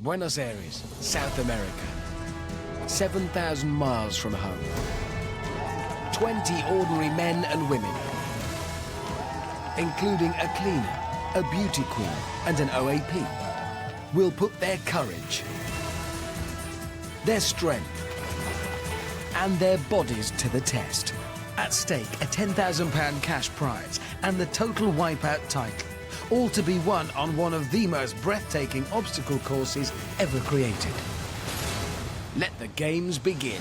Buenos Aires, South America. 7,000 miles from home. 20 ordinary men and women, including a cleaner, a beauty queen, and an OAP, will put their courage, their strength, and their bodies to the test. At stake, a £10,000 cash prize and the total Wipeout title, all to be won on one of the most breathtaking obstacle courses ever created. Let the games begin.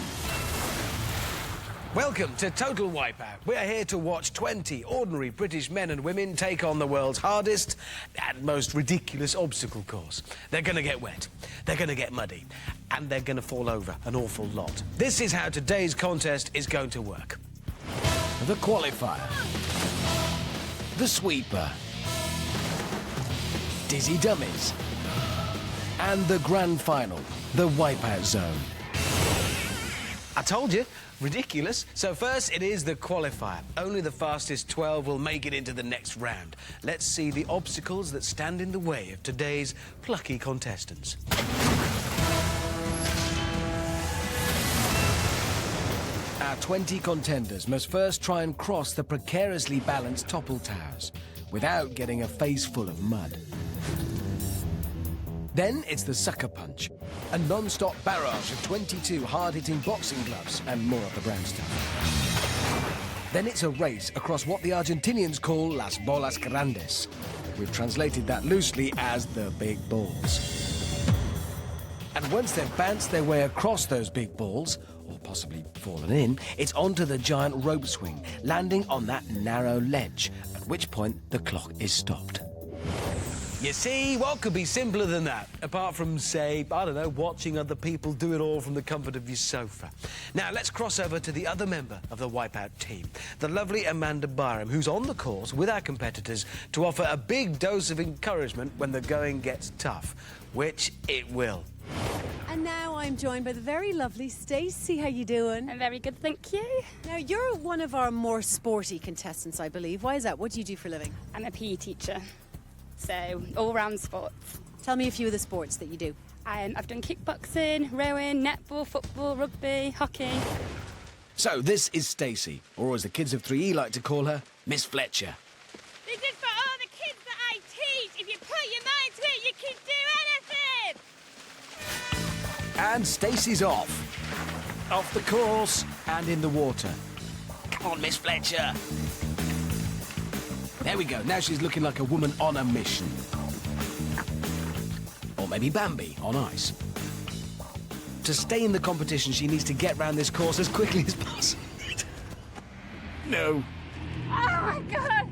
Welcome to Total Wipeout. We are here to watch 20 ordinary British men and women take on the world's hardest and most ridiculous obstacle course. They're going to get wet, they're going to get muddy, and they're going to fall over an awful lot. This is how today's contest is going to work. The qualifier, the sweeper, dizzy dummies, and the grand final, the Wipeout zone. I told you, ridiculous. So first it is the qualifier. Only the fastest 12 will make it into the next round. Let's see the obstacles that stand in the way of today's plucky contestants. Our 20 contenders must first try and cross the precariously balanced topple towers without getting a face full of mud. Then it's the sucker punch, a non-stop barrage of 22 hard-hitting boxing gloves and more of the brown stuff. Then it's a race across what the Argentinians call las bolas grandes. We've translated that loosely as the big balls. And once they've bounced their way across those big balls, or possibly fallen in, it's onto the giant rope swing, landing on that narrow ledge, at which point the clock is stopped. You see, what could be simpler than that? Apart from, say, I don't know, watching other people do it all from the comfort of your sofa. Now, let's cross over to the other member of the Wipeout team, the lovely Amanda Byram, who's on the course with our competitors to offer a big dose of encouragement when the going gets tough, which it will. And now I'm joined by the very lovely Stacey. How you doing? I'm very good, thank you. Now, you're one of our more sporty contestants, I believe. Why is that? What do you do for a living? I'm a PE teacher, so all-round sports. Tell me a few of the sports that you do. I've done kickboxing, rowing, netball, football, rugby, hockey. So this is Stacey, or as the kids of 3E like to call her, Miss Fletcher. This is for all the kids that I teach. If you put your mind to it, you can do anything. And Stacey's off. Off the course and in the water. Come on, Miss Fletcher. There we go. Now she's looking like a woman on a mission. Or maybe Bambi on ice. To stay in the competition, she needs to get round this course as quickly as possible. No. Oh, my God.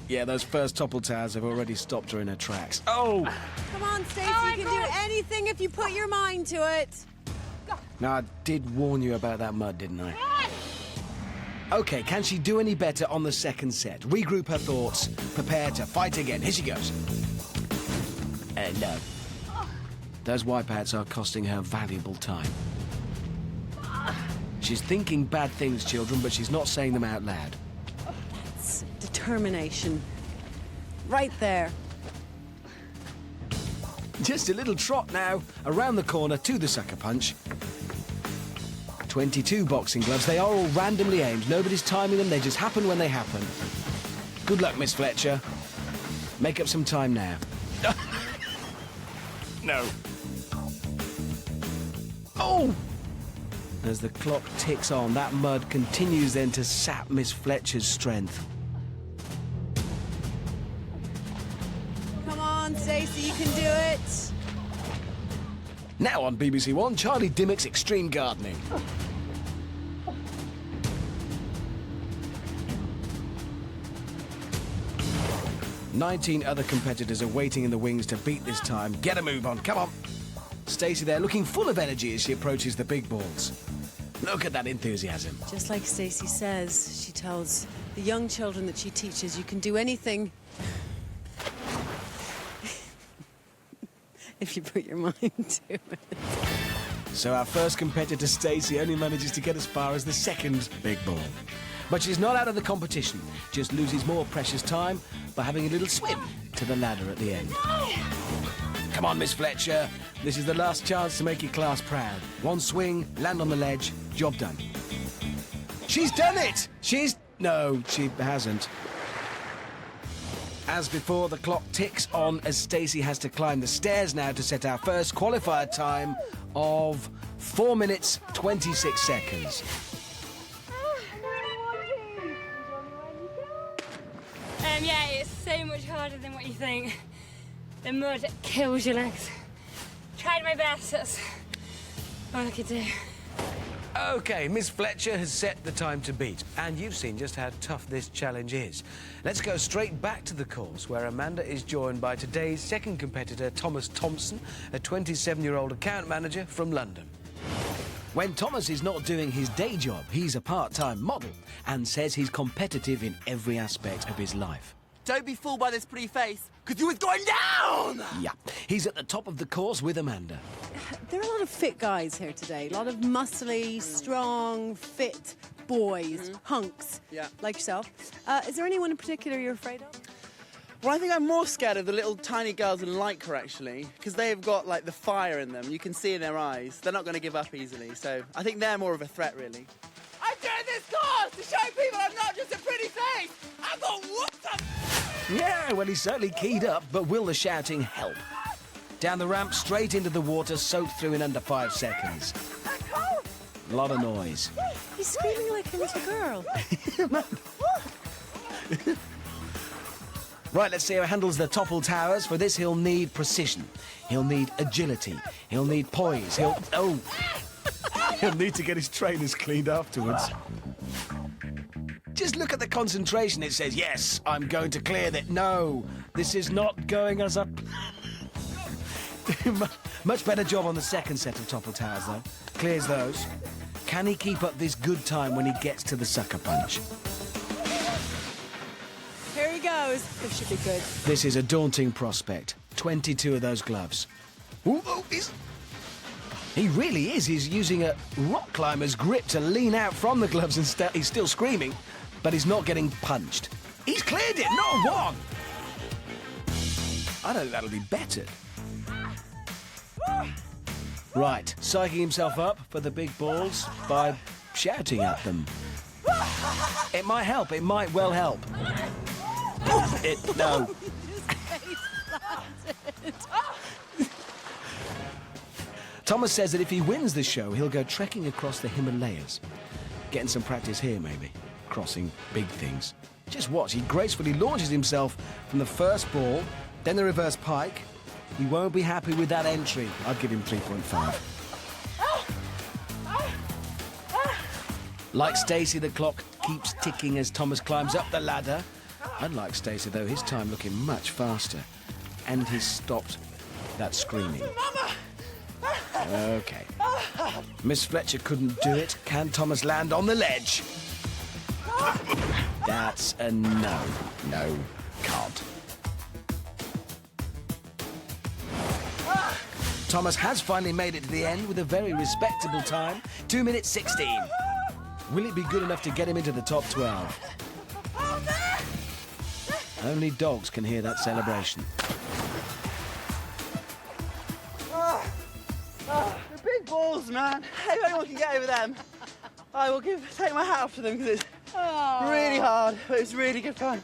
Yeah, those first topple towers have already stopped her in her tracks. Oh! Come on, Stacey, Oh, you can God. do anything if you put your mind to it. Now, I did warn you about that mud, didn't I? OK, can she do any better on the second set? Regroup her thoughts, prepare to fight again. Here she goes. No. Those wipeouts are costing her valuable time. She's thinking bad things, children, but she's not saying them out loud. It's determination. Right there. Just a little trot now, around the corner to the sucker punch. 22 boxing gloves. They are all randomly aimed. Nobody's timing them. They just happen when they happen. Good luck, Miss Fletcher. Make up some time now. No. Oh! As the clock ticks on, that mud continues then to sap Miss Fletcher's strength. Come on, Stacey, you can do it. Now on BBC One, Charlie Dimmock's Extreme Gardening. 19 other competitors are waiting in the wings to beat this time. Get a move on, come on. Stacey there, looking full of energy as she approaches the big balls. Look at that enthusiasm. Just like Stacey says, she tells the young children that she teaches, you can do anything if you put your mind to it. So our first competitor, Stacey, only manages to get as far as the second big ball. But she's not out of the competition, just loses more precious time by having a little swim to the ladder at the end. Come on, Miss Fletcher, This is the last chance to make your class proud. One swing, land on the ledge, job done. She's done it! No, she hasn't. As before, the clock ticks on as Stacey has to climb the stairs now to set our first qualifier time of 4 minutes, 26 seconds. Yeah, it's so much harder than what you think. The mud kills your legs. Tried my best, that's all I could do. OK, Miss Fletcher has set the time to beat, and you've seen just how tough this challenge is. Let's go straight back to the course, where Amanda is joined by today's second competitor, Thomas Thompson, a 27-year-old account manager from London. When Thomas is not doing his day job, he's a part-time model and says he's competitive in every aspect of his life. Don't be fooled by this pretty face, because you was going down! Yeah, he's at the top of the course with Amanda. There are a lot of fit guys here today. A lot of muscly, strong, fit boys, hunks, like yourself. Is there anyone in particular you're afraid of? Well, I think I'm more scared of the little tiny girls in Lycra, actually, because they've got, like, the fire in them. You can see in their eyes. They're not going to give up easily, so I think they're more of a threat, really. I'm doing this course to show people I'm not just a pretty face! I've got whooped up! Yeah, well, he's certainly keyed up, but will the shouting help? Down the ramp, straight into the water, soaked through in under 5 seconds. A lot of noise. He's screaming like a little girl. Right, let's see how he handles the topple towers. For this, he'll need precision. He'll need agility. He'll need poise. He'll need to get his trainers cleaned afterwards. Just look at the concentration. It says, yes, I'm going to clear that. No, this is not going as a... Much better job on the second set of topple towers, though. Clears those. Can he keep up this good time when he gets to the sucker punch? Here he goes. This should be good. This is a daunting prospect. 22 of those gloves. Ooh, he really is. He's using a rock climber's grip to lean out from the gloves and he's still screaming, but he's not getting punched. He's cleared it, not one. I don't think that'll be bettered. Right, psyching himself up for the big balls by shouting at them. It might help. It might well help. No. Thomas says that if he wins the show, he'll go trekking across the Himalayas. Getting some practice here, maybe. Crossing big things. Just watch. He gracefully launches himself from the first ball, then the reverse pike. He won't be happy with that entry. I'd give him 3.5. Like Stacey, the clock keeps ticking as Thomas climbs up the ladder. Unlike Stacey, though, his time looking much faster. And he's stopped that screaming. OK. Miss Fletcher couldn't do it. Can Thomas land on the ledge? That's a no. No, can't. Thomas has finally made it to the end with a very respectable time. 2 minutes 16. Will it be good enough to get him into the top 12? Only dogs can hear that celebration. The big balls, man. If anyone can get over them, I will take my hat off to them, because it's really hard, but it's really good fun.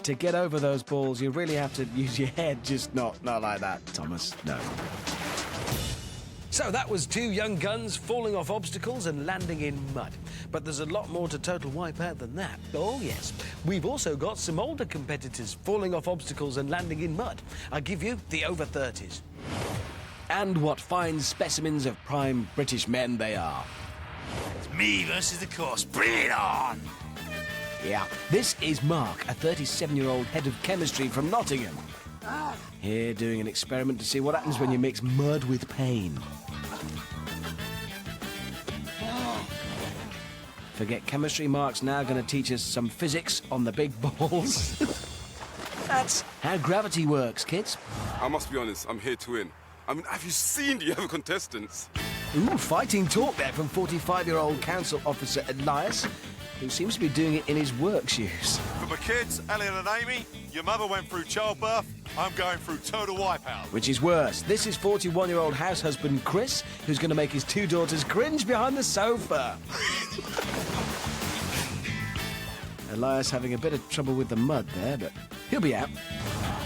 To get over those balls, you really have to use your head, just not like that, Thomas. No. So that was two young guns falling off obstacles and landing in mud. But there's a lot more to Total Wipeout than that. Oh, yes. We've also got some older competitors falling off obstacles and landing in mud. I give you the over 30s. And what fine specimens of prime British men they are. It's me versus the course. Bring it on! Yeah, this is Mark, a 37-year-old head of chemistry from Nottingham. Here doing an experiment to see what happens when you mix mud with pain. Forget chemistry, Mark's now going to teach us some physics on the big balls. That's how gravity works, kids. I must be honest, I'm here to win. I mean, have you seen the other contestants? Ooh, fighting talk there from 45-year-old council officer Elias. who seems to be doing it in his work shoes. For my kids, Ellen and Amy, your mother went through childbirth. I'm going through total wipeout. Which is worse. This is 41-year-old house husband Chris, who's going to make his 2 daughters cringe behind the sofa. Elias having a bit of trouble with the mud there, but he'll be out.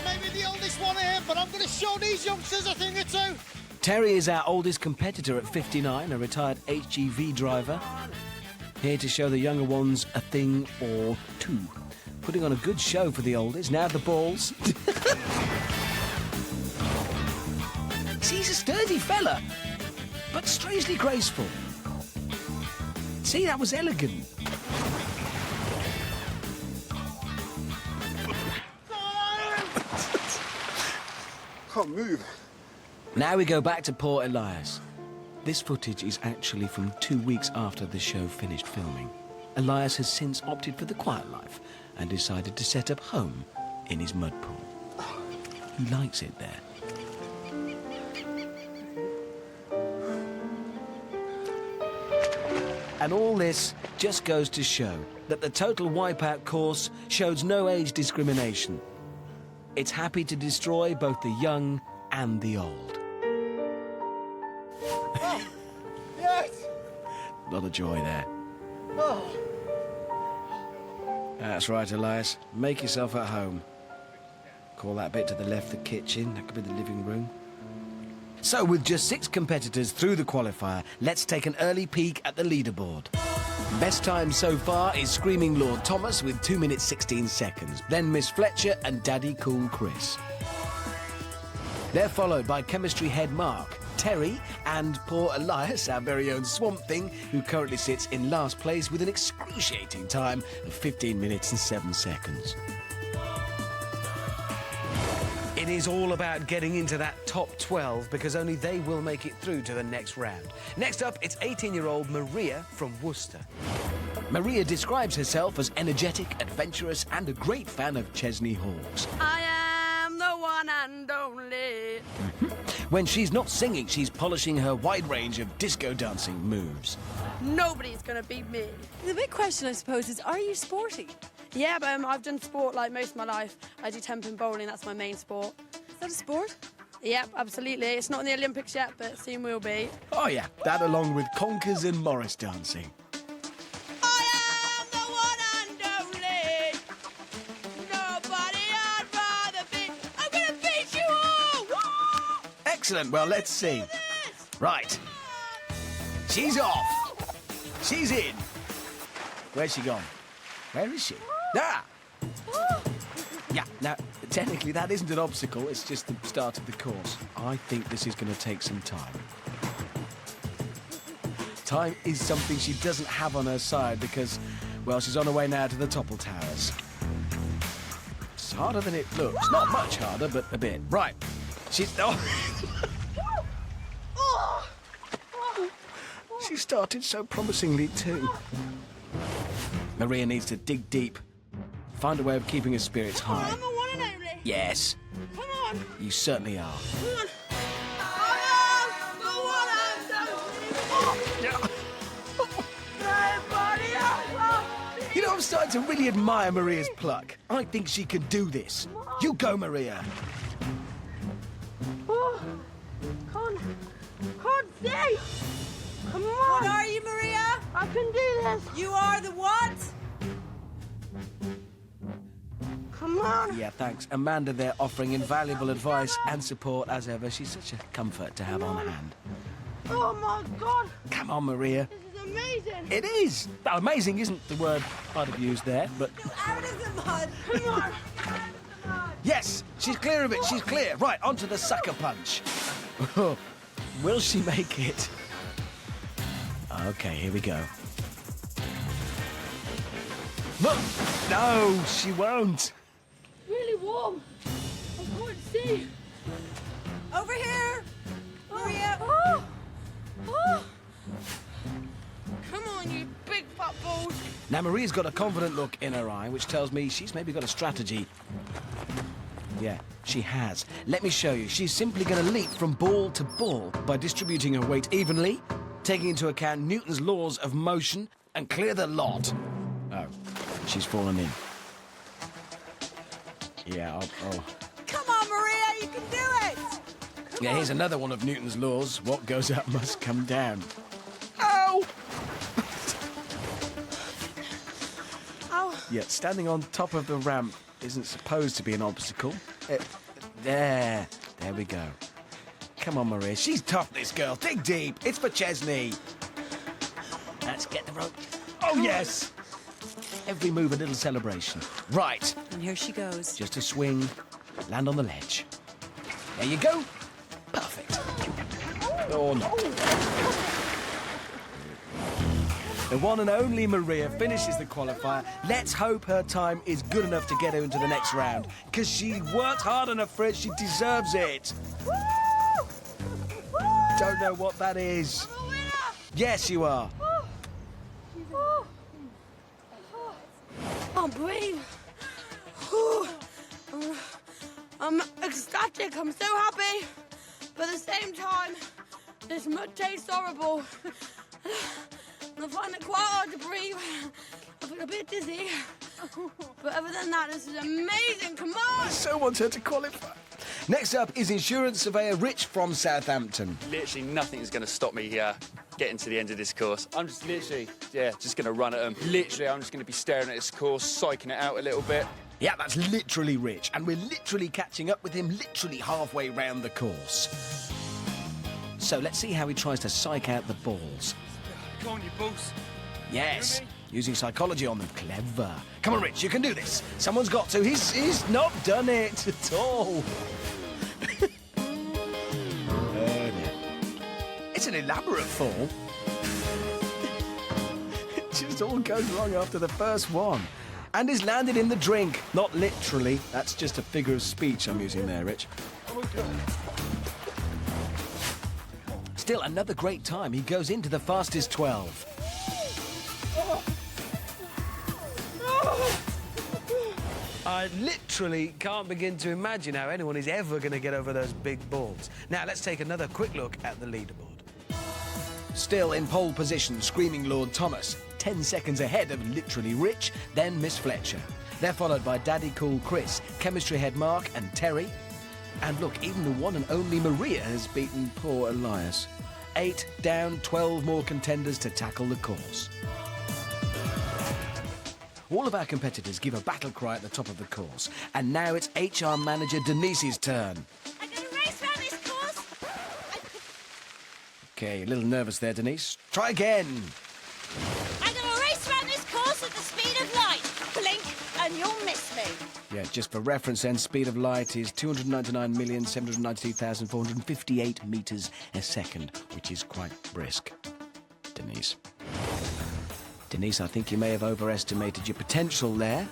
Maybe the oldest one here, but I'm going to show these youngsters a thing or two. Terry is our oldest competitor at 59, a retired HGV driver. Here to show the younger ones a thing or two. Putting on a good show for the oldies. Now the balls. See, he's a sturdy fella, but strangely graceful. See, that was elegant. Can't move. Now we go back to poor Elias. This footage is actually from 2 weeks after the show finished filming. Elias has since opted for the quiet life and decided to set up home in his mud pool. He likes it there. And all this just goes to show that the Total Wipeout course shows no age discrimination. It's happy to destroy both the young and the old. Yes! A lot of joy there. Oh. That's right, Elias. Make yourself at home. Call that bit to the left the kitchen. That could be the living room. So, with just 6 competitors through the qualifier, let's take an early peek at the leaderboard. Best time so far is Screaming Lord Thomas with 2 minutes 16 seconds. Then Miss Fletcher and Daddy Cool Chris. They're followed by Chemistry Head Mark, Terry, and poor Elias, our very own Swamp Thing, who currently sits in last place with an excruciating time of 15 minutes and 7 seconds. It is all about getting into that top 12 because only they will make it through to the next round. Next up, it's 18-year-old Maria from Worcester. Maria describes herself as energetic, adventurous, and a great fan of Chesney Hawkes. I am the one and only. When she's not singing, she's polishing her wide range of disco dancing moves. Nobody's gonna beat me. The big question, I suppose, is are you sporty? Yeah, but I've done sport like most of my life. I do 10-pin bowling, that's my main sport. Is that a sport? Yep, absolutely. It's not in the Olympics yet, but soon will be. Oh yeah, that along with conkers and Morris dancing. I am the one and only. Nobody I'd rather beat. I'm gonna beat you all! Woo! Excellent, well let's see. Right. She's off. She's in. Where's she gone? Where is she? Ah! Yeah, now, technically that isn't an obstacle, it's just the start of the course. I think this is going to take some time. Time is something she doesn't have on her side because, well, she's on her way now to the Topple Towers. It's harder than it looks. Not much harder, but a bit. Right. She's... Oh. She started so promisingly too. Maria needs to dig deep. Find a way of keeping her spirits high. I'm the one and only. Yes. Come on. You certainly are. Come on. I am the one and only. Nobody else. You know, I'm starting to really admire Maria's pluck. I think she can do this. You go, Maria. Oh, can't see. Come on. What are you, Maria? I can do this. You are the what? Come on. Yeah, thanks. Amanda there offering invaluable advice and support as ever. She's such a comfort to have on hand. Oh my God. Come on, Maria. This is amazing. It is. Now, amazing isn't the word I'd have used there, but... Out of the mud. Come on. Yes, she's clear of it. She's clear. Right, onto the sucker punch. Will she make it? Okay, here we go. Look! No, she won't. Really warm. I can't see. Over here. Maria. Oh. Oh. Come on, you big fat balls. Now, Maria's got a confident look in her eye, which tells me she's maybe got a strategy. Yeah, she has. Let me show you. She's simply going to leap from ball to ball by distributing her weight evenly, taking into account Newton's laws of motion, and clear the lot. Oh, she's fallen in. Yeah, oh. Come on, Maria, you can do it! Yeah, here's another one of Newton's laws. What goes up must come down. Ow! Oh. Yeah, standing on top of the ramp isn't supposed to be an obstacle. There we go. Come on, Maria. She's tough, this girl. Dig deep. It's for Chesney. Let's get the rope. Oh, yes! Every move a little celebration. Right. And here she goes. Just a swing. Land on the ledge. There you go. Perfect. Or not. The one and only Maria finishes the qualifier. Let's hope her time is good enough to get her into the next round. Because she worked hard enough for it. She deserves it. Don't know what that is. I'm a winner! Yes, you are. I'm brave. I'm ecstatic. I'm so happy. But at the same time, this mud tastes horrible. I find it quite hard to breathe. I feel a bit dizzy. But other than that, this is amazing. Come on! So wants her to qualify. Next up is insurance surveyor Rich from Southampton. Literally nothing is going to stop me getting to the end of this course. I'm just literally, just going to run at them. Literally, I'm just going to be staring at this course, psyching it out a little bit. Yeah, that's literally Rich, and we're literally catching up with him literally halfway round the course. So let's see how he tries to psych out the balls. Come on, you balls. Yes, using psychology on them. Clever. Come on, Rich, you can do this. Someone's got to. He's not done it at all. It's an elaborate fall. It just all goes wrong after the first one. And is landed in the drink. Not literally. That's just a figure of speech I'm using there, Rich. Still, another great time. He goes into the fastest 12. I literally can't begin to imagine how anyone is ever going to get over those big balls. Now, let's take another quick look at the leaderboard. Still in pole position, Screaming Lord Thomas, 10 seconds ahead of literally Rich, then Miss Fletcher. They're followed by Daddy Cool Chris, Chemistry Head Mark and Terry. And look, even the one and only Maria has beaten poor Elias. 8 down, 12 more contenders to tackle the course. All of our competitors give a battle cry at the top of the course. And now it's HR manager Denise's turn. I'm going to race round this course. Okay, a little nervous there, Denise. Try again. I'm going to race round this course at the speed of light. Blink and you'll miss me. Yeah, just for reference then, speed of light is 299,792,458 metres a second, which is quite brisk. Denise. Denise, I think you may have overestimated your potential there.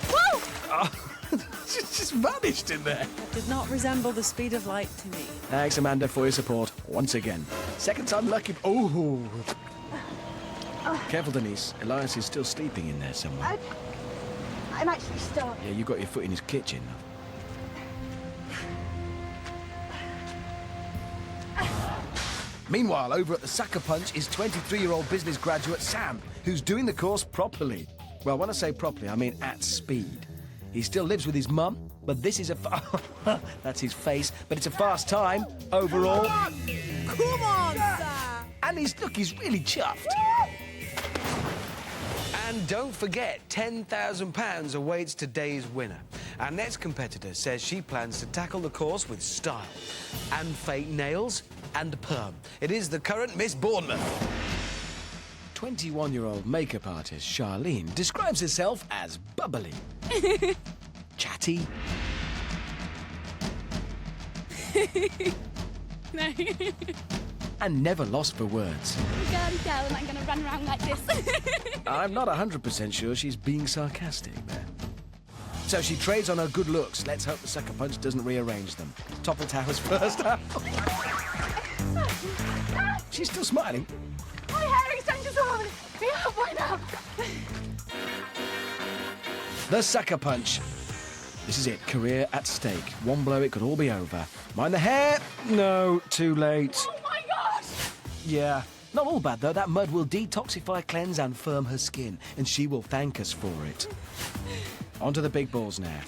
Woo! Oh, just vanished in there. That did not resemble the speed of light to me. Thanks, Amanda, for your support once again. Second time lucky. Oh! Careful, Denise. Elias is still sleeping in there somewhere. I'm actually stuck. Yeah, you got your foot in his kitchen. Meanwhile, over at the Sucker Punch is 23-year-old business graduate Sam, who's doing the course properly. Well, when I say properly, I mean at speed. He still lives with his mum, but this is a... That's his face, but it's a fast time overall. Come on, Sam! And he's really chuffed. And don't forget, £10,000 awaits today's winner. Our next competitor says she plans to tackle the course with style and fake nails and perm. It is the current Miss Bournemouth. 21-year-old makeup artist Charlene describes herself as bubbly, chatty, No. and never lost for words. Girly girl, and I'm going to run around like this. I'm not 100% sure she's being sarcastic there. So she trades on her good looks. Let's hope the Sucker Punch doesn't rearrange them. Topple Towers first. She's still smiling. My hair extensions are on. Be halfway now. The Sucker Punch. This is it. Career at stake. One blow, it could all be over. Mind the hair. No, too late. Oh my gosh! Yeah, Not all bad, though. That mud will detoxify, cleanse and firm her skin, and she will thank us for it. On to the big balls now.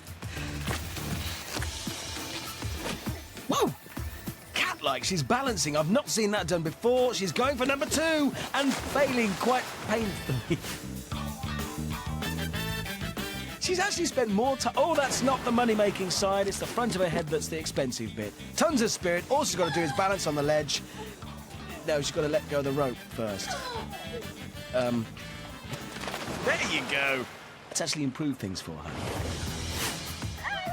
Whoa! Cat-like, she's balancing. I've not seen that done before. She's going for number 2 and failing quite painfully. She's actually spent more time... Oh, that's not the money-making side. It's the front of her head that's the expensive bit. Tons of spirit. All she's got to do is balance on the ledge. No, she's got to let go of the rope first. There you go. It's actually improved things for her.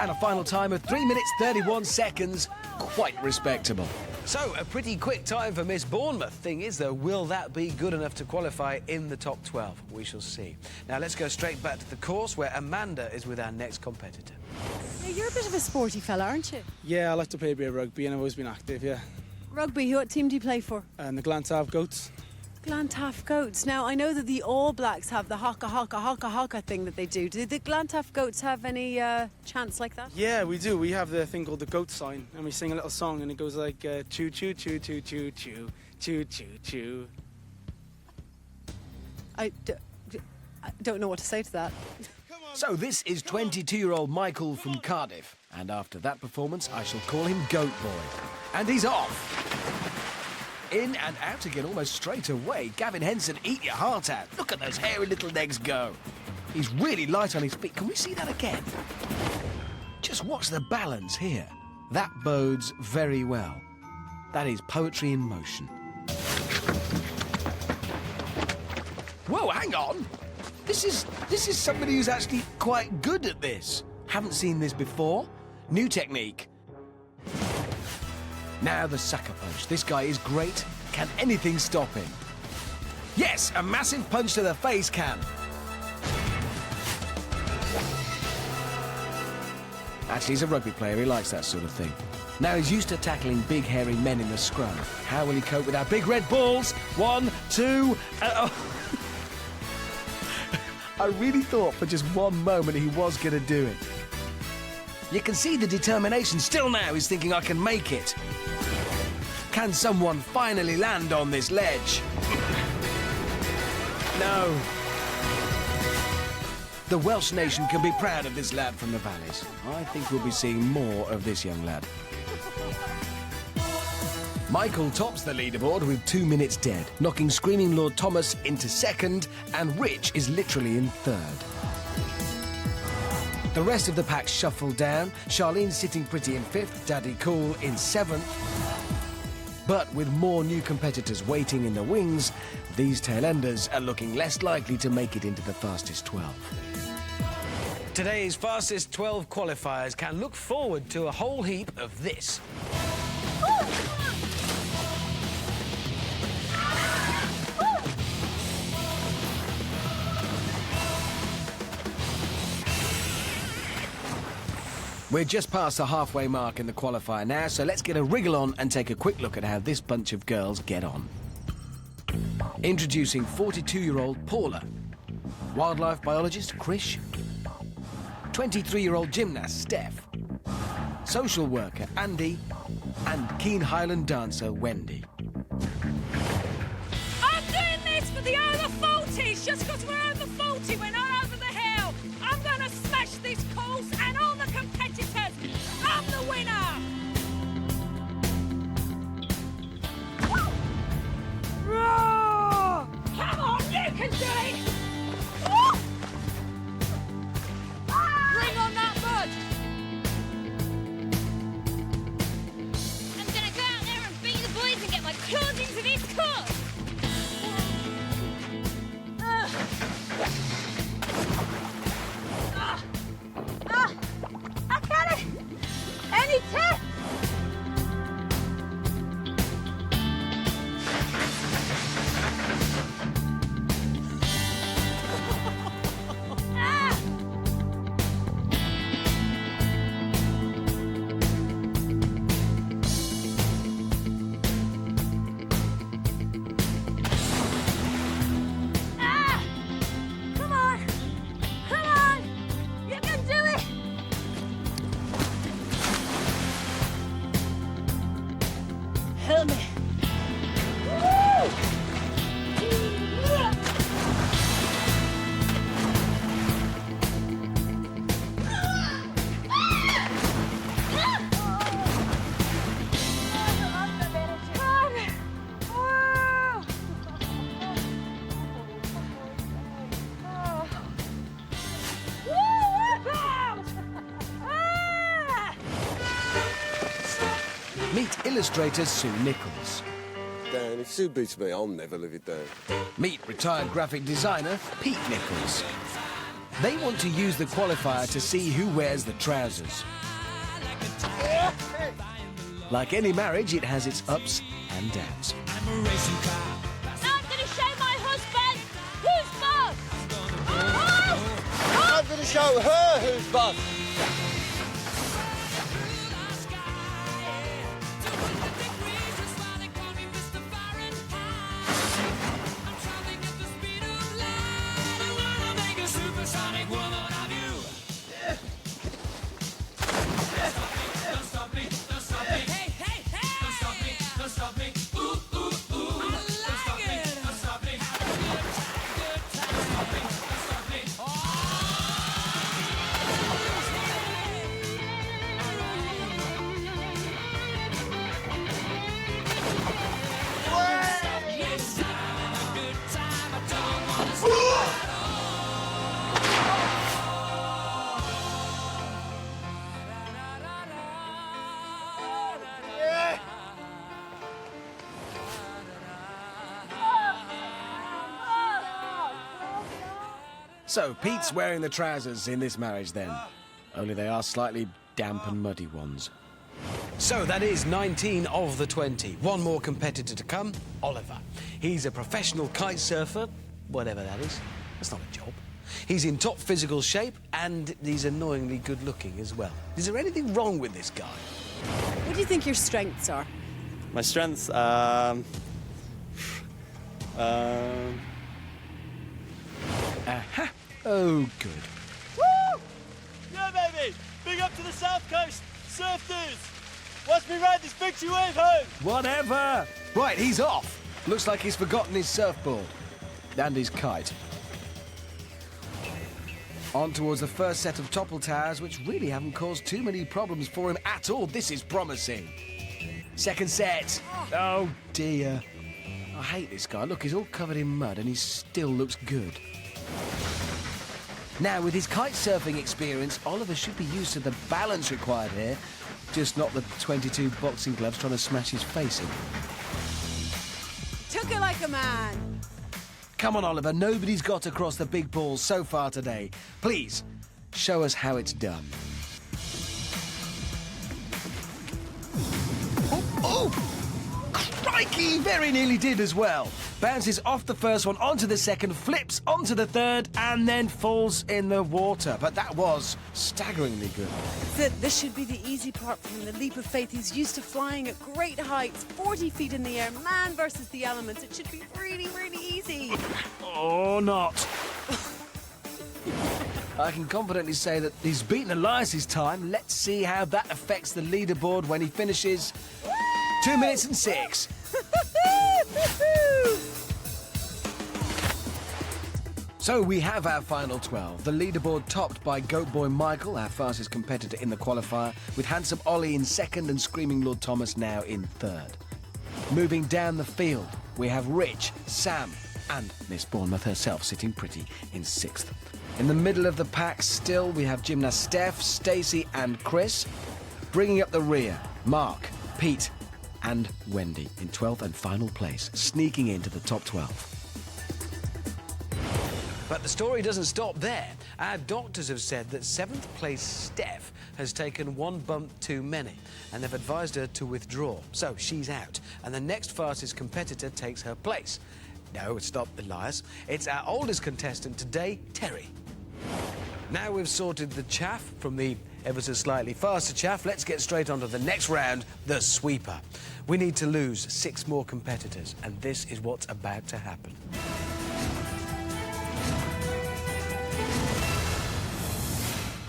And a final time of 3 minutes 31 seconds. Quite respectable. So, a pretty quick time for Miss Bournemouth. Thing is, though, will that be good enough to qualify in the top 12? We shall see. Now, let's go straight back to the course where Amanda is with our next competitor. Now, you're a bit of a sporty fella, aren't you? Yeah, I like to play a bit of rugby and I've always been active, yeah. Rugby, what team do you play for? And the Glantav Goats. Glantaff Goats. Now, I know that the All Blacks have the haka thing that they do. Do the Glantaff Goats have any chants like that? Yeah, we do. We have the thing called the goat sign, and we sing a little song, and it goes like choo choo choo choo choo choo choo choo choo. I don't know what to say to that. So this is 22-year-old Michael from Cardiff, and after that performance, I shall call him Goat Boy. And he's off. In and out again almost straight away. Gavin Henson, eat your heart out. Look at those hairy little legs go. He's really light on his feet. Can we see that again? Just watch the balance here. That bodes very well. That is poetry in motion. Whoa, hang on. This is somebody who's actually quite good at this. Haven't seen this before. New technique. Now the sucker punch. This guy is great. Can anything stop him? Yes, a massive punch to the face can. Actually, he's a rugby player. He likes that sort of thing. Now he's used to tackling big, hairy men in the scrum. How will he cope with our big red balls? 1, 2... I really thought for just one moment he was going to do it. You can see the determination. Still now he's thinking, I can make it. Can someone finally land on this ledge? No. The Welsh nation can be proud of this lad from the valleys. I think we'll be seeing more of this young lad. Michael tops the leaderboard with 2 minutes dead, knocking Screaming Lord Thomas into second, and Rich is literally in third. The rest of the pack shuffled down. Charlene sitting pretty in fifth, Daddy Cool in seventh. But with more new competitors waiting in the wings, these tail-enders are looking less likely to make it into the fastest 12. Today's fastest 12 qualifiers can look forward to a whole heap of this. We're just past the halfway mark in the qualifier now, so let's get a wriggle on and take a quick look at how this bunch of girls get on. Introducing 42-year-old Paula, wildlife biologist Krish, 23-year-old gymnast Steph, social worker Andy, and keen Highland dancer Wendy. I'm doing this for the over 40s, just because we're over 40, we're not over the hill. I'm going to smash this course and all the competitors. I'm the winner. Roar! Come on, you can do it. Woo! Bring on that mud. I'm going to go out there and beat the boys and get my claws into this course. I got it! Any tip? Come on! Come on! You can do it! Help me! Woo! Meet illustrator Sue Nichols. Dan, if Sue beats me, I'll never live it down. Meet retired graphic designer Pete Nichols. They want to use the qualifier to see who wears the trousers. Like any marriage, it has its ups and downs. I'm going to show my husband who's boss. I'm going to show her who's boss. So, Pete's wearing the trousers in this marriage then. Only they are slightly damp and muddy ones. So, that is 19 of the 20. One more competitor to come, Oliver. He's a professional kite surfer, whatever that is. That's not a job. He's in top physical shape, and he's annoyingly good looking as well. Is there anything wrong with this guy? What do you think your strengths are? My strengths, Aha! Oh, good. Woo! Yeah, baby! Big up to the South Coast! Surf dudes! Watch me ride this victory wave home! Whatever! Right, he's off. Looks like he's forgotten his surfboard. And his kite. On towards the first set of topple towers, which really haven't caused too many problems for him at all. This is promising. Second set. Oh, dear. I hate this guy. Look, he's all covered in mud and he still looks good. Now, with his kite surfing experience, Oliver should be used to the balance required here, just not the 22 boxing gloves trying to smash his face in. Took it like a man. Come on, Oliver, nobody's got across the big balls so far today. Please, show us how it's done. Oh! Crikey! Very nearly did as well. Bounces off the first one, onto the second, flips onto the third, and then falls in the water. But that was staggeringly good. This should be the easy part for him, the leap of faith. He's used to flying at great heights, 40 feet in the air, man versus the elements. It should be really, really easy. Or not. I can confidently say that he's beaten Elias's time. Let's see how that affects the leaderboard when he finishes. 2 minutes and 6. So we have our final 12. The leaderboard topped by Goat Boy Michael, our fastest competitor in the qualifier, with Handsome Ollie in second and Screaming Lord Thomas now in third. Moving down the field, we have Rich, Sam, and Miss Bournemouth herself sitting pretty in sixth. In the middle of the pack still, we have Gymnast Steph, Stacey, and Chris. Bringing up the rear, Mark, Pete, and Wendy in 12th and final place, sneaking into the top 12. But the story doesn't stop there. Our doctors have said that 7th place Steph has taken one bump too many, and they've advised her to withdraw. So she's out, and the next fastest competitor takes her place. No, it's not Elias. It's our oldest contestant today, Terry. Now we've sorted the chaff from the ever so slightly faster chaff, let's get straight on to the next round, the sweeper. We need to lose 6 more competitors, and this is what's about to happen.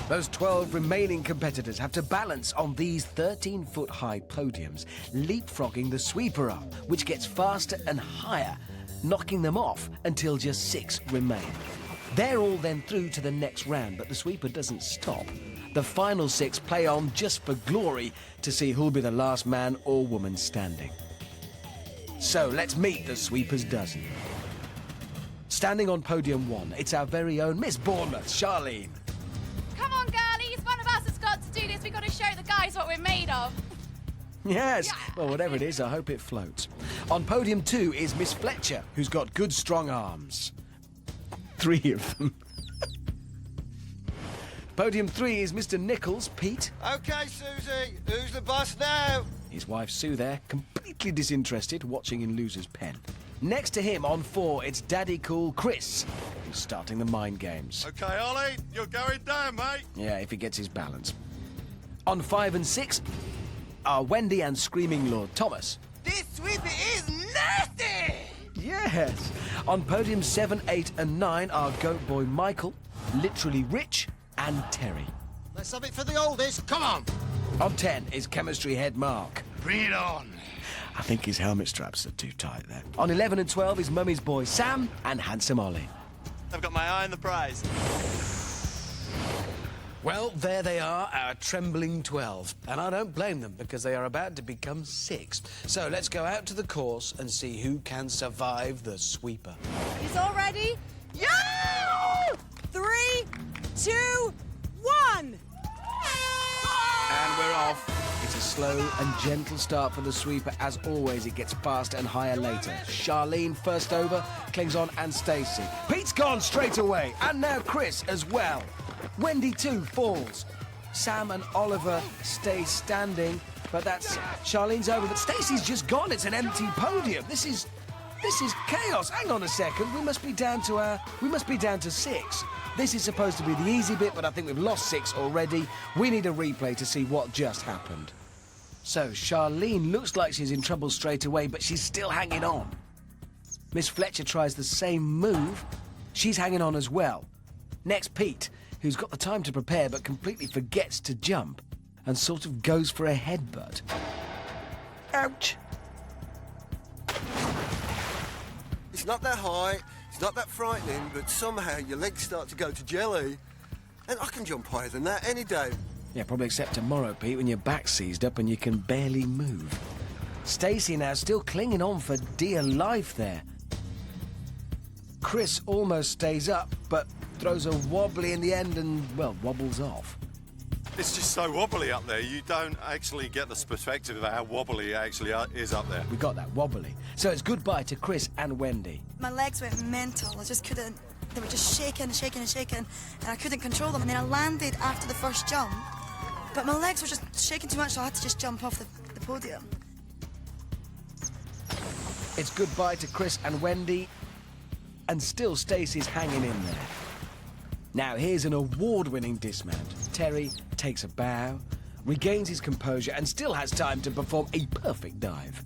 Those 12 remaining competitors have to balance on these 13-foot-high podiums, leapfrogging the sweeper up, which gets faster and higher, knocking them off until just 6 remain. They're all then through to the next round, but the sweeper doesn't stop. The final 6 play on just for glory to see who'll be the last man or woman standing. So let's meet the sweeper's dozen. Standing on podium 1, it's our very own Miss Bournemouth, Charlene. Come on, girlies, one of us has got to do this. We've got to show the guys what we're made of. Yes. Well, whatever it is, I hope it floats. On podium 2 is Miss Fletcher, who's got good, strong arms. 3 of them. Podium 3 is Mr. Nichols, Pete. OK, Susie, who's the boss now? His wife Sue there, completely disinterested, watching in Loser's pen. Next to him on 4, it's Daddy Cool Chris, who's starting the mind games. OK, Ollie, you're going down, mate. Yeah, if he gets his balance. On 5 and 6 are Wendy and Screaming Lord Thomas. This sweeper is nasty! Yes. On podium 7, 8 and 9 are Goat Boy Michael, Literally Rich, and Terry. Let's have it for the oldies, come on! On 10 is Chemistry Head Mark. Bring it on. I think his helmet straps are too tight there. On 11 and 12 is Mummy's boy Sam and Handsome Ollie. I've got my eye on the prize. Well, there they are, our trembling 12. And I don't blame them, because they are about to become 6. So let's go out to the course and see who can survive the sweeper. He's all ready? Yeah! 3, 2, 1! And we're off. It's a slow and gentle start for the sweeper. As always, it gets faster and higher later. Charlene first over, clings on, and Stacey. Pete's gone straight away, and now Chris as well. Wendy too falls. Sam and Oliver stay standing, but that's Charlene's over. But Stacey's just gone. It's an empty podium. This is chaos. Hang on a second. We must be down to 6. This is supposed to be the easy bit, but I think we've lost 6 already. We need a replay to see what just happened. So Charlene looks like she's in trouble straight away, but she's still hanging on. Miss Fletcher tries the same move. She's hanging on as well. Next, Pete, who's got the time to prepare but completely forgets to jump and sort of goes for a headbutt. Ouch! It's not that high, it's not that frightening, but somehow your legs start to go to jelly. And I can jump higher than that any day. Yeah, probably except tomorrow, Pete, when your back's seized up and you can barely move. Stacey now still clinging on for dear life there. Chris almost stays up, but throws a wobbly in the end and, well, wobbles off. It's just so wobbly up there. You don't actually get the perspective of how wobbly it actually is up there. We got that wobbly. So it's goodbye to Chris and Wendy. My legs went mental. I just couldn't. They were just shaking and shaking and shaking, and I couldn't control them. And then I landed after the first jump, but my legs were just shaking too much, so I had to just jump off the podium. It's goodbye to Chris and Wendy, and still Stacey's hanging in there. Now here's an award-winning dismount. Terry takes a bow, regains his composure, and still has time to perform a perfect dive.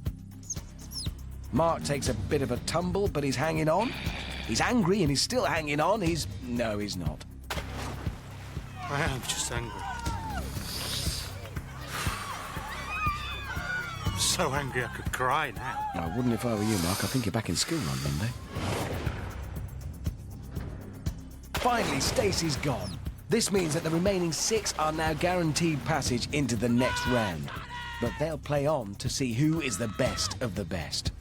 Mark takes a bit of a tumble, but he's hanging on. He's angry and he's still hanging on. No, he's not. I am just angry. I'm so angry I could cry now. I wouldn't if I were you, Mark. I think you're back in school on Monday. Finally, Stacey's gone. This means that the remaining 6 are now guaranteed passage into the next round. But they'll play on to see who is the best of the best.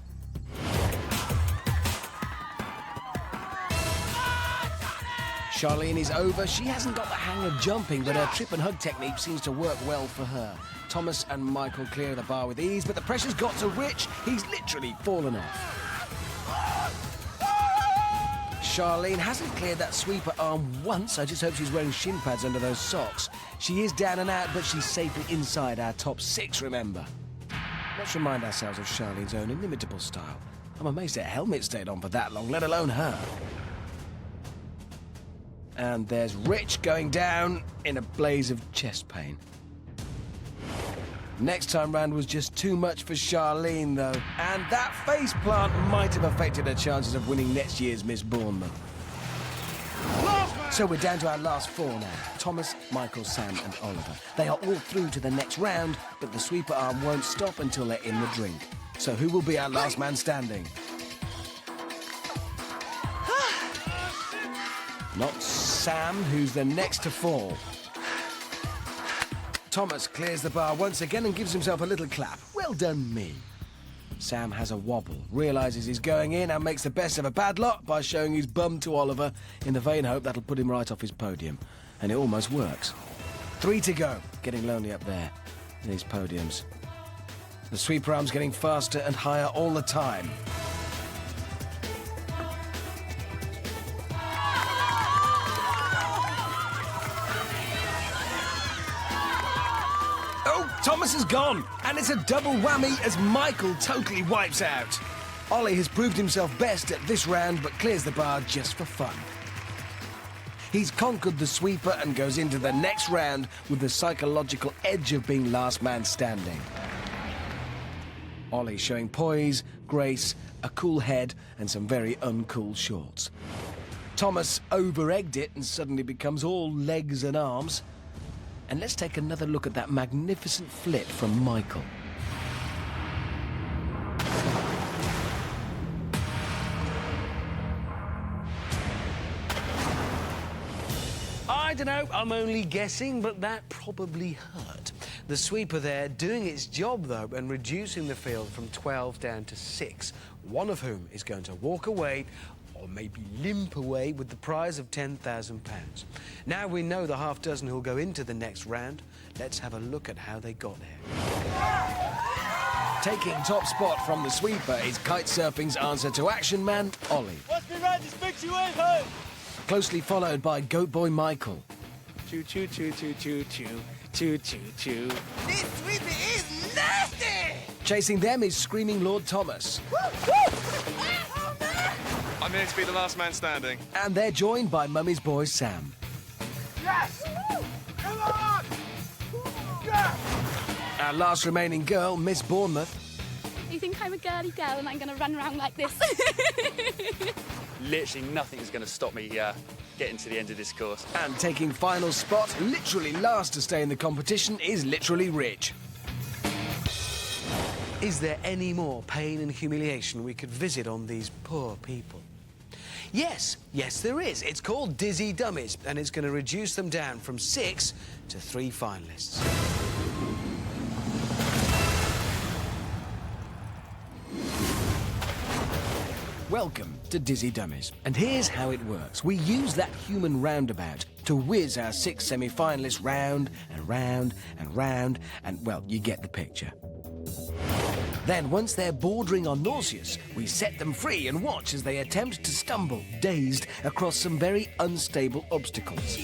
Charlene is over. She hasn't got the hang of jumping, but her trip and hug technique seems to work well for her. Thomas and Michael clear the bar with ease, but the pressure's got to Rich. He's literally fallen off. Charlene hasn't cleared that sweeper arm once. I just hope she's wearing shin pads under those socks. She is down and out, but she's safely inside our top 6, remember. Let's remind ourselves of Charlene's own inimitable style. I'm amazed her helmet stayed on for that long, let alone her. And there's Rich going down in a blaze of chest pain. Next time round was just too much for Charlene, though. And that face plant might have affected her chances of winning next year's Miss Bournemouth. So we're down to our last 4 now. Thomas, Michael, Sam and Oliver. They are all through to the next round, but the sweeper arm won't stop until they're in the drink. So who will be our last man standing? Not Sam, who's the next to fall. Thomas clears the bar once again and gives himself a little clap. Well done, me. Sam has a wobble, realises he's going in and makes the best of a bad lot by showing his bum to Oliver in the vain hope that'll put him right off his podium. And it almost works. 3 to go. Getting lonely up there in these podiums. The sweeper arm's getting faster and higher all the time. Oh, Thomas is gone, and it's a double whammy as Michael totally wipes out. Ollie has proved himself best at this round, but clears the bar just for fun. He's conquered the sweeper and goes into the next round with the psychological edge of being last man standing. Ollie showing poise, grace, a cool head and some very uncool shorts. Thomas over-egged it and suddenly becomes all legs and arms. And let's take another look at that magnificent flip from Michael. I don't know, I'm only guessing, but that probably hurt. The sweeper there doing its job, though, and reducing the field from 12 down to 6, one of whom is going to walk away or maybe limp away with the prize of £10,000. Now we know the half dozen who'll go into the next round. Let's have a look at how they got there. Taking top spot from the sweeper is kitesurfing's answer to action man, Ollie. Watch me ride this victory wave home! Closely followed by goat boy Michael. Choo choo choo choo choo choo choo choo choo. This sweeper is nasty! Chasing them is screaming Lord Thomas. I'm here to be the last man standing. And they're joined by Mummy's boy Sam. Yes! Come on! Yes! Our last remaining girl, Miss Bournemouth. You think I'm a girly girl and I'm going to run around like this? Literally nothing is going to stop me getting to the end of this course. And taking final spot, literally last to stay in the competition, is literally Rich. Is there any more pain and humiliation we could visit on these poor people? Yes, there is. It's called Dizzy Dummies, and it's going to reduce them down from 6 to 3 finalists. Welcome to Dizzy Dummies, and here's how it works. We use that human roundabout to whiz our 6 semi-finalists round and round and round, and, well, you get the picture. Then, once they're bordering on nauseous, we set them free and watch as they attempt to stumble, dazed, across some very unstable obstacles.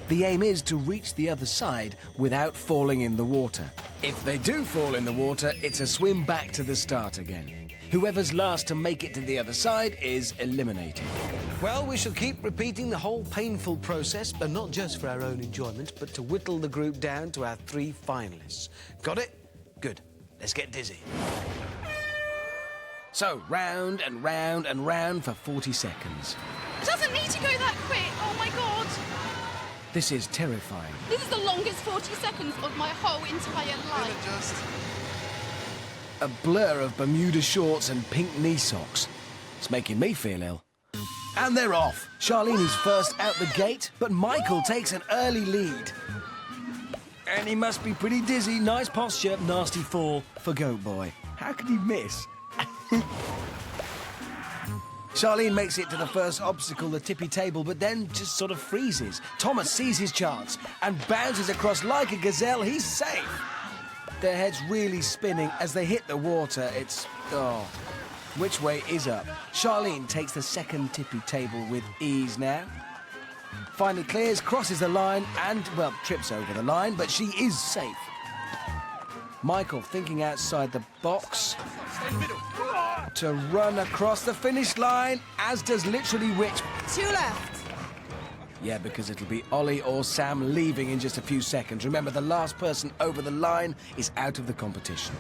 The aim is to reach the other side without falling in the water. If they do fall in the water, it's a swim back to the start again. Whoever's last to make it to the other side is eliminated. Well, we shall keep repeating the whole painful process, but not just for our own enjoyment, but to whittle the group down to our 3 finalists. Got it? Good. Let's get dizzy. So, round and round and round for 40 seconds. It doesn't need to go that quick. Oh, my God. This is terrifying. This is the longest 40 seconds of my whole entire life. A blur of Bermuda shorts and pink knee socks. It's making me feel ill. And they're off. Charlene is first out the gate, but Michael takes an early lead. And he must be pretty dizzy. Nice posture, nasty fall for Goat Boy. How could he miss? Charlene makes it to the first obstacle, the tippy table, but then just sort of freezes. Thomas sees his chance and bounces across like a gazelle. He's safe. Their heads really spinning as they hit the water. It's... oh. Which way is up? Charlene takes the second tippy table with ease now. Finally clears, crosses the line and, well, trips over the line, but she is safe. Michael thinking outside the box to run across the finish line, as does literally Rich. 2 left. Yeah, because it'll be Ollie or Sam leaving in just a few seconds. Remember, the last person over the line is out of the competition.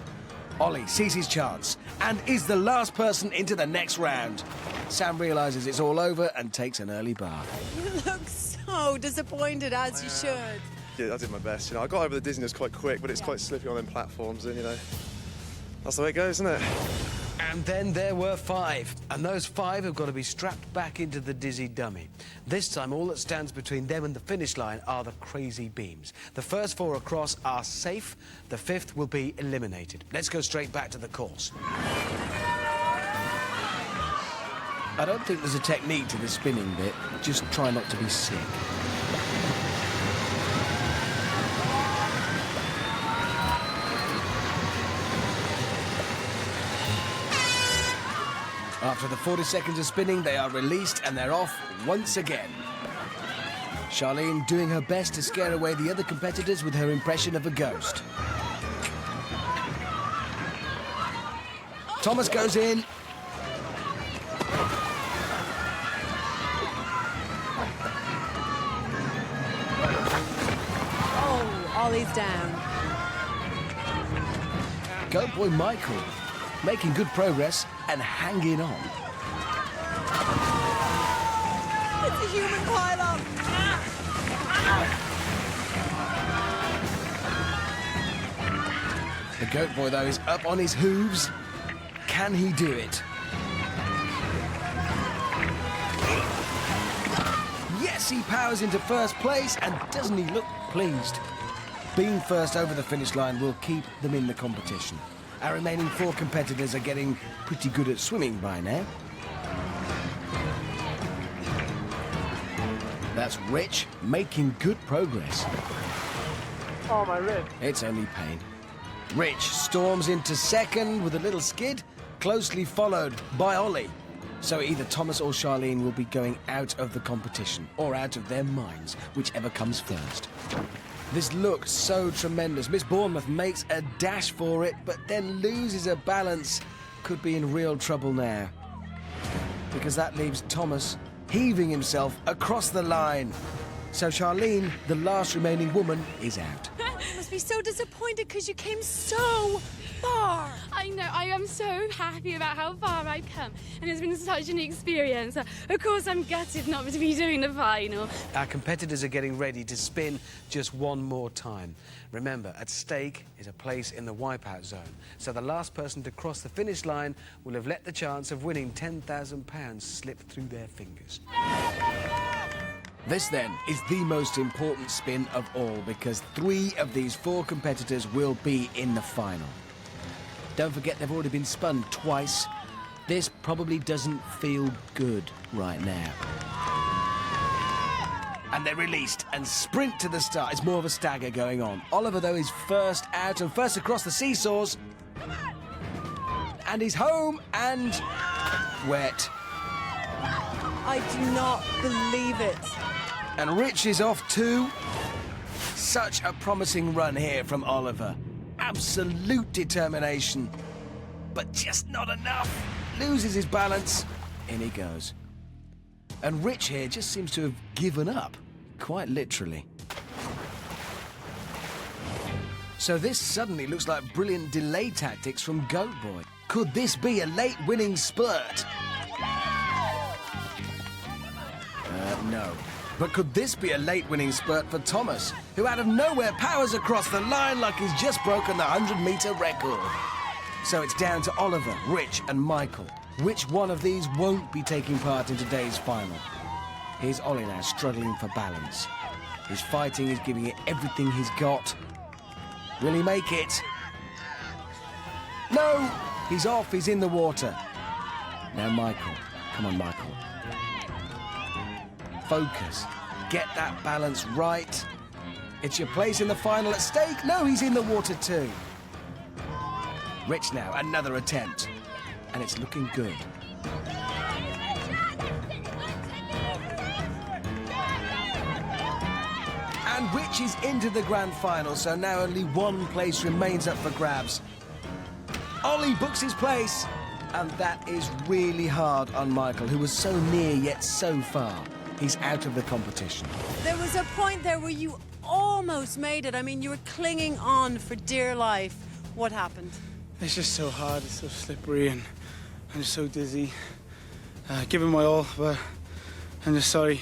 Ollie sees his chance and is the last person into the next round. Sam realises it's all over and takes an early bar. You look so disappointed, as you should. Yeah, I did my best. You know, I got over the dizziness quite quick, but it's quite slippy on them platforms, and, you know, that's the way it goes, isn't it? And then there were 5, and those 5 have got to be strapped back into the Dizzy Dummy. This time, all that stands between them and the finish line are the crazy beams. The first 4 across are safe. The 5th will be eliminated. Let's go straight back to the course. I don't think there's a technique to the spinning bit. Just try not to be sick. After the 40 seconds of spinning, they are released and they're off once again. Charlene doing her best to scare away the other competitors with her impression of a ghost. Thomas goes in. Oh, Ollie's down. Goat boy Michael making good progress and hanging on. It's a human pile-up. The goat boy, though, is up on his hooves. Can he do it? Yes, he powers into first place, and doesn't he look pleased? Being first over the finish line will keep them in the competition. Our remaining 4 competitors are getting pretty good at swimming by now. That's Rich making good progress. Oh, my rib. It's only pain. Rich storms into second with a little skid, closely followed by Ollie. So either Thomas or Charlene will be going out of the competition, or out of their minds, whichever comes first. This looked so tremendous. Miss Bournemouth makes a dash for it, but then loses her balance. Could be in real trouble now. Because that leaves Thomas heaving himself across the line. So Charlene, the last remaining woman, is out. You must be so disappointed because you came so far. I know, I am so happy about how far I've come, and it's been such an experience. Of course, I'm gutted not to be doing the final. Our competitors are getting ready to spin just one more time. Remember, at stake is a place in the Wipeout zone, so the last person to cross the finish line will have let the chance of winning £10,000 slip through their fingers. This, then, is the most important spin of all, because 3 of these 4 competitors will be in the final. Don't forget, they've already been spun twice. This probably doesn't feel good right now. And they're released and sprint to the start. It's more of a stagger going on. Oliver, though, is first out and first across the seesaws. And he's home and wet. I do not believe it. And Rich is off too. Such a promising run here from Oliver. Absolute determination. But just not enough. Loses his balance. In he goes. And Rich here just seems to have given up. Quite literally. So this suddenly looks like brilliant delay tactics from Goat Boy. Could this be a late winning spurt? No. But could this be a late winning spurt for Thomas, who out of nowhere powers across the line like he's just broken the 100-metre record? So it's down to Oliver, Rich and Michael. Which one of these won't be taking part in today's final? Here's Ollie now struggling for balance. His fighting is giving it everything he's got. Will he make it? No! He's off, he's in the water. Now Michael. Come on, Michael. Focus. Get that balance right. It's your place in the final at stake. No, he's in the water too. Rich now, another attempt. And it's looking good. And Rich is into the grand final, so now only one place remains up for grabs. Ollie books his place. And that is really hard on Michael, who was so near yet so far. He's out of the competition. There was a point there where you almost made it. I mean, you were clinging on for dear life. What happened? It's just so hard, it's so slippery, and I'm just so dizzy. Giving my all, but I'm just sorry.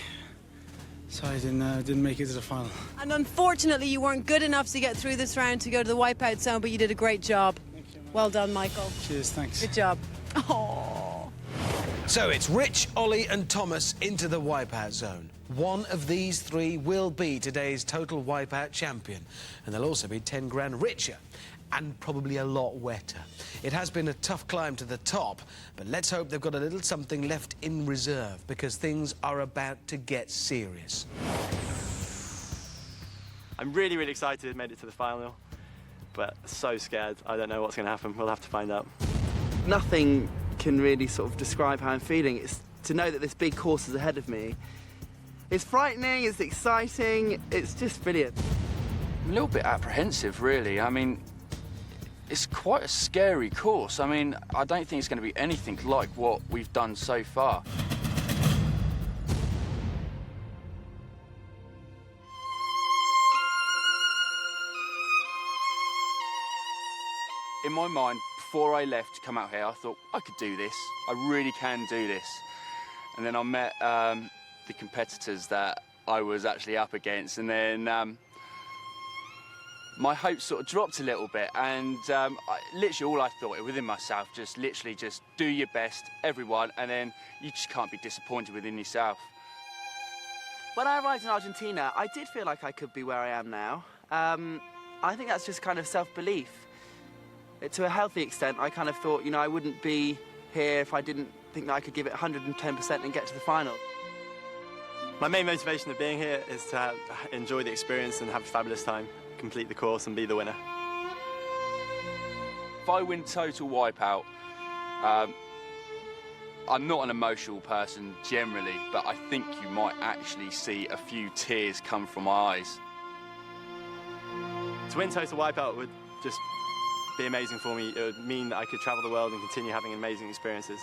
Sorry I didn't make it to the final. And unfortunately, you weren't good enough to get through this round to go to the Wipeout zone, but you did a great job. Thank you. Well done, Michael. Cheers, thanks. Good job. Aww. So it's Rich, Ollie and Thomas into the Wipeout zone. One of these 3 will be today's total Wipeout champion. And they'll also be 10 grand richer. And probably a lot wetter. It has been a tough climb to the top, but let's hope they've got a little something left in reserve, because things are about to get serious. I'm really, really excited, made it to the final, but so scared. I don't know what's going to happen. We'll have to find out. Nothing can really sort of describe how I'm feeling. It's to know that this big course is ahead of me. It's frightening, it's exciting, it's just brilliant. I'm a little bit apprehensive, really. I mean, it's quite a scary course. I mean, I don't think it's going to be anything like what we've done so far. In my mind, before I left to come out here, I thought, I could do this. I really can do this. And then I met the competitors that I was actually up against, and then my hopes sort of dropped a little bit, and literally all I thought within myself, just literally just do your best, everyone, and then you just can't be disappointed within yourself. When I arrived in Argentina, I did feel like I could be where I am now. I think that's just kind of self-belief. To a healthy extent, I kind of thought, you know, I wouldn't be here if I didn't think that I could give it 110% and get to the final. My main motivation of being here is to enjoy the experience and have a fabulous time, complete the course and be the winner. If I win total wipeout, I'm not an emotional person generally, but I think you might actually see a few tears come from my eyes. To win total wipeout would just be amazing for me. It would mean that I could travel the world and continue having amazing experiences.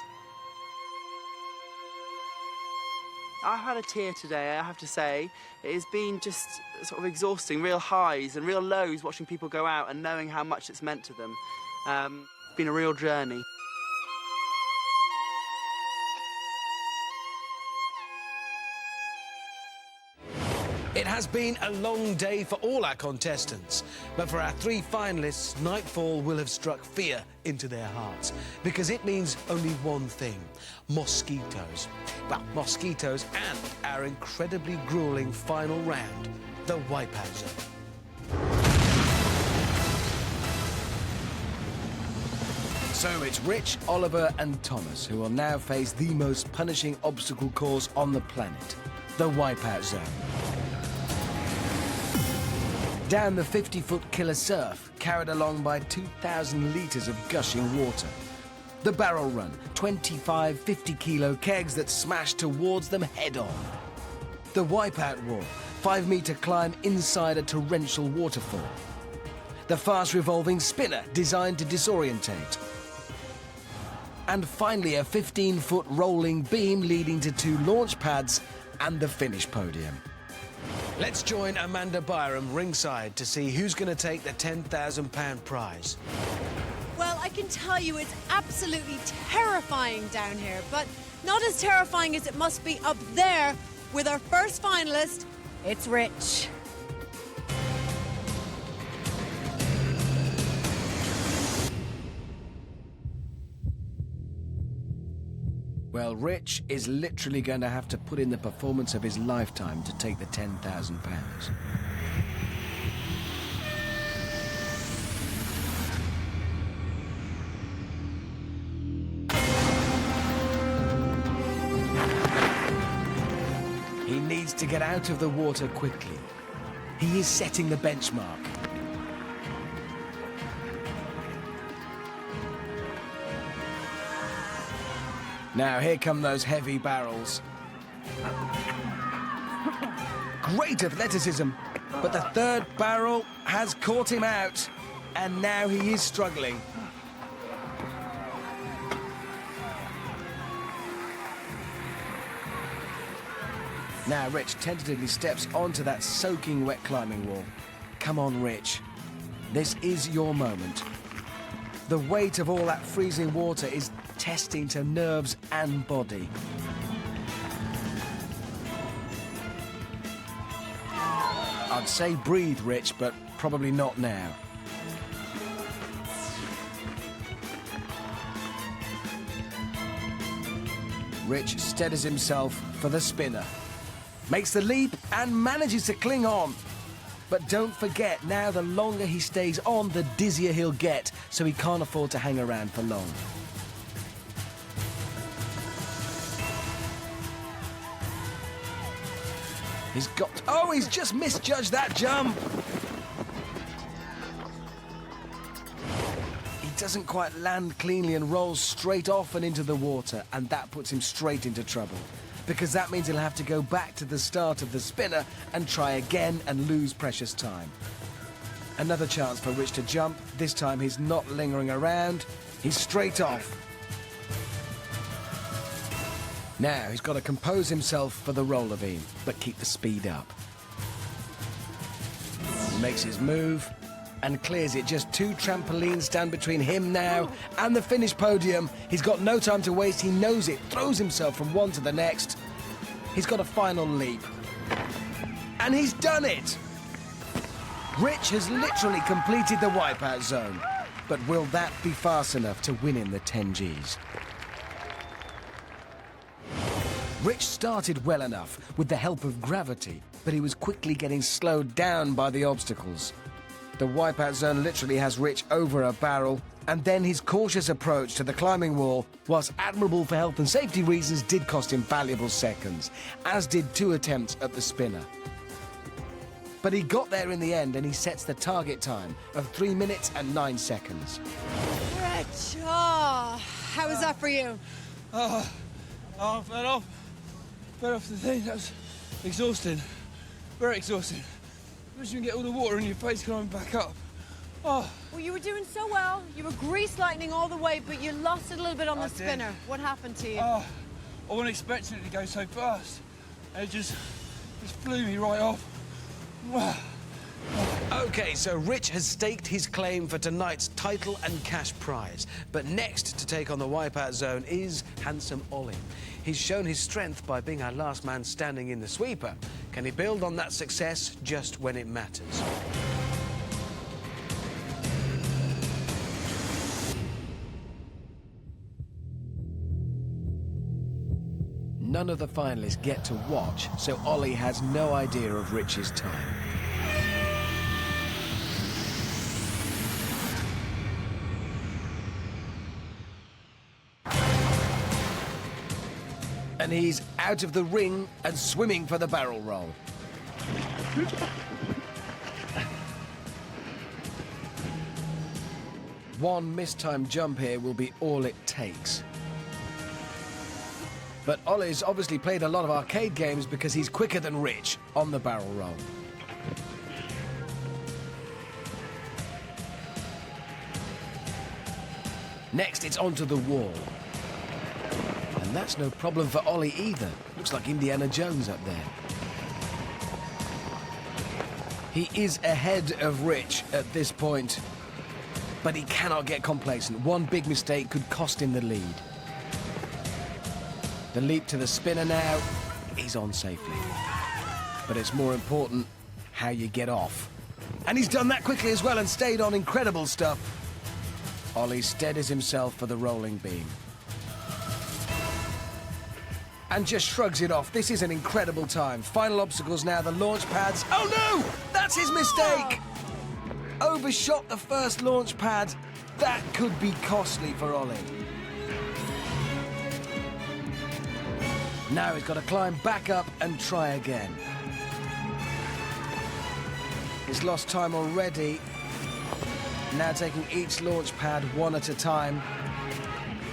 I had a tear today, I have to say. It has been just sort of exhausting, real highs and real lows watching people go out and knowing how much it's meant to them. It's been a real journey. It has been a long day for all our contestants, but for our 3 finalists, nightfall will have struck fear into their hearts, because it means only one thing: mosquitoes. Well, mosquitoes and our incredibly grueling final round, the Wipeout Zone. So it's Rich, Oliver and Thomas who will now face the most punishing obstacle course on the planet, the Wipeout Zone. Down the 50-foot killer surf, carried along by 2,000 litres of gushing water. The barrel run, 25 50-kilo kegs that smash towards them head-on. The Wipeout wall, 5-metre climb inside a torrential waterfall. The fast-revolving spinner designed to disorientate. And finally, a 15-foot rolling beam leading to 2 launch pads and the finish podium. Let's join Amanda Byram ringside to see who's going to take the £10,000 prize. Well, I can tell you it's absolutely terrifying down here, but not as terrifying as it must be up there with our first finalist. It's Rich. Well, Rich is literally going to have to put in the performance of his lifetime to take the £10,000. He needs to get out of the water quickly. He is setting the benchmark. Now, here come those heavy barrels. Great athleticism, but the 3rd barrel has caught him out, and now he is struggling. Now, Rich tentatively steps onto that soaking wet climbing wall. Come on, Rich. This is your moment. The weight of all that freezing water is testing to nerves and body. I'd say breathe, Rich, but probably not now. Rich steadies himself for the spinner. Makes the leap and manages to cling on. But don't forget, now the longer he stays on, the dizzier he'll get, so he can't afford to hang around for long. He's got... Oh, he's just misjudged that jump! He doesn't quite land cleanly and rolls straight off and into the water, and that puts him straight into trouble. Because that means he'll have to go back to the start of the spinner and try again and lose precious time. Another chance for Rich to jump. This time he's not lingering around. He's straight off. Now he's got to compose himself for the roller beam, but keep the speed up. He makes his move and clears it. Just 2 trampolines stand between him now and the finished podium. He's got no time to waste. He knows it. Throws himself from one to the next. He's got a final leap. And he's done it! Rich has literally completed the wipeout zone. But will that be fast enough to win him the 10 Gs? Rich started well enough with the help of gravity, but he was quickly getting slowed down by the obstacles. The wipeout zone literally has Rich over a barrel, and then his cautious approach to the climbing wall, whilst admirable for health and safety reasons, did cost him valuable seconds, as did 2 attempts at the spinner. But he got there in the end, and he sets the target time of 3 minutes and 9 seconds. Rich, how was that for you? I'm fed off. Fed off the thing. That was exhausting. Very exhausting. Wish you can get all the water in your face coming back up. Oh. Well, you were doing so well. You were grease lightning all the way, but you lost it a little bit on the spinner. What happened to you? I wasn't expecting it to go so fast. It just flew me right off. OK, so Rich has staked his claim for tonight's title and cash prize. But next to take on the wipeout zone is handsome Ollie. He's shown his strength by being our last man standing in the sweeper. Can he build on that success just when it matters? None of the finalists get to watch, so Ollie has no idea of Rich's time. And he's out of the ring and swimming for the barrel roll. One mistimed jump here will be all it takes. But Ollie's obviously played a lot of arcade games because he's quicker than Rich on the barrel roll. Next, it's onto the wall. And that's no problem for Ollie either. Looks like Indiana Jones up there. He is ahead of Rich at this point, but he cannot get complacent. One big mistake could cost him the lead. The leap to the spinner now, he's on safely. But it's more important how you get off. And he's done that quickly as well and stayed on. Incredible stuff. Ollie steadies himself for the rolling beam. And just shrugs it off. This is an incredible time. Final obstacles now, the launch pads. Oh no! That's his mistake! Overshot the first launch pad. That could be costly for Ollie. Now he's got to climb back up and try again. He's lost time already. Now taking each launch pad one at a time.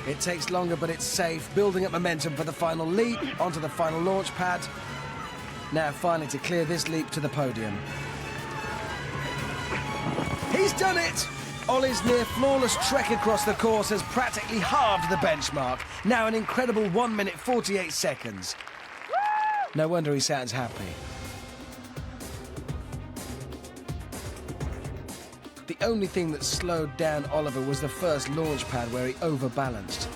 It takes longer, but it's safe. Building up momentum for the final leap onto the final launch pad. Now finally to clear this leap to the podium. He's done it! Ollie's near flawless trek across the course has practically halved the benchmark. Now an incredible 1 minute 48 seconds. No wonder he sounds happy. The only thing that slowed down Oliver was the first launch pad where he overbalanced.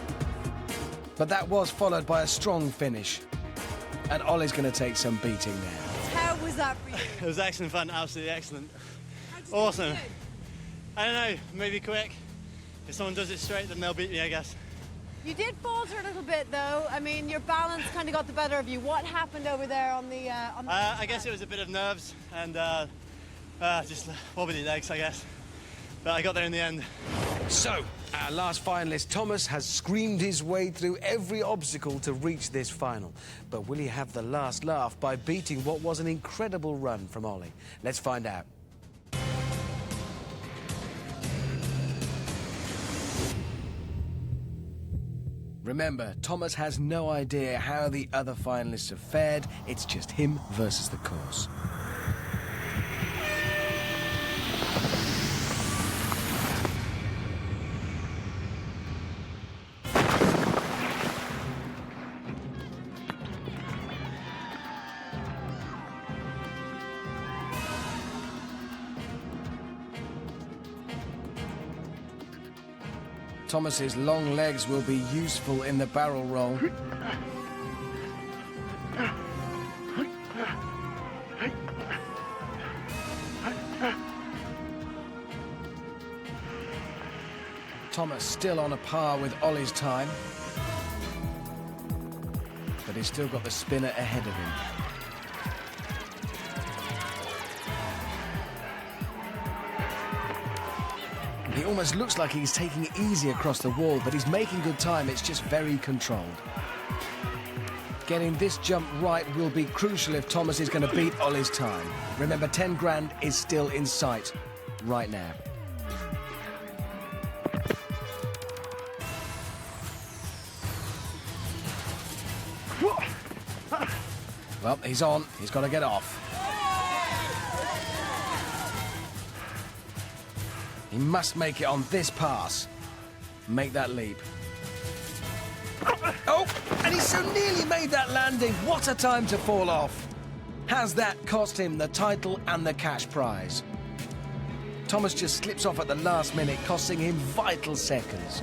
But that was followed by a strong finish. And Ollie's going to take some beating now. How was that for you? It was excellent fun, absolutely excellent. Awesome. I don't know, maybe quick. If someone does it straight, then they'll beat me, I guess. You did falter a little bit, though. I mean, your balance kind of got the better of you. What happened over there on the... I guess it was a bit of nerves and just wobbly legs, I guess. But I got there in the end. So, our last finalist, Thomas, has screamed his way through every obstacle to reach this final. But will he have the last laugh by beating what was an incredible run from Ollie? Let's find out. Remember, Thomas has no idea how the other finalists have fared. It's just him versus the course. Thomas's long legs will be useful in the barrel roll. Thomas still on a par with Ollie's time, but he's still got the spinner ahead of him. He almost looks like he's taking it easy across the wall, but he's making good time. It's just very controlled. Getting this jump right will be crucial if Thomas is going to beat Ollie's time. Remember, 10 grand is still in sight right now. Well, he's on. He's got to get off. He must make it on this pass. Make that leap. Oh, and he so nearly made that landing. What a time to fall off. Has that cost him the title and the cash prize? Thomas just slips off at the last minute, costing him vital seconds.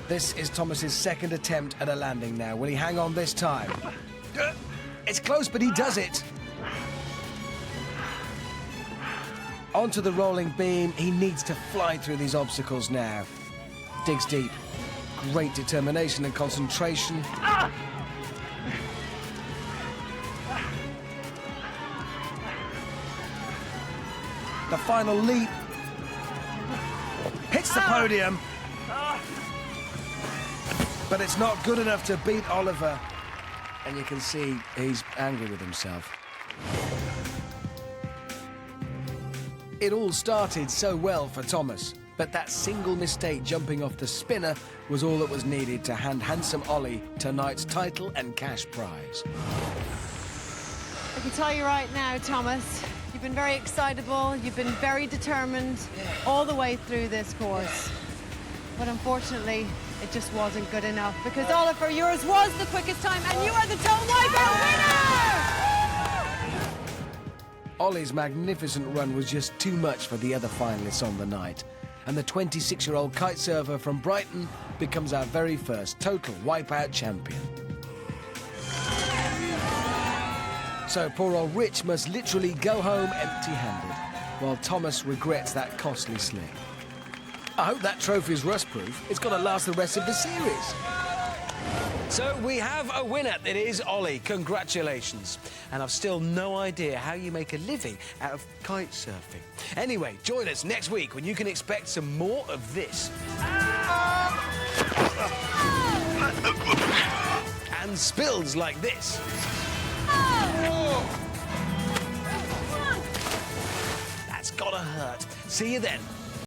This is Thomas's second attempt at a landing now. Will he hang on this time? It's close, but he does it. Onto the rolling beam. He needs to fly through these obstacles now. Digs deep. Great determination and concentration. The final leap. Hits the podium. But it's not good enough to beat Oliver. And you can see he's angry with himself. It all started so well for Thomas, but that single mistake jumping off the spinner was all that was needed to hand handsome Ollie tonight's title and cash prize. I can tell you right now, Thomas, you've been very excitable, you've been very determined all the way through this course. But unfortunately, it just wasn't good enough because Oliver, yours was the quickest time and you are the total wipeout winner! Ollie's magnificent run was just too much for the other finalists on the night, and the 26-year-old kite surfer from Brighton becomes our very first total wipeout champion. So poor old Rich must literally go home empty-handed, while Thomas regrets that costly sling. I hope that trophy's rust-proof. It's got to last the rest of the series. So we have a winner. It is Ollie. Congratulations. And I've still no idea how you make a living out of kite surfing. Anyway, join us next week when you can expect some more of this. And spills like this. That's gotta hurt. See you then.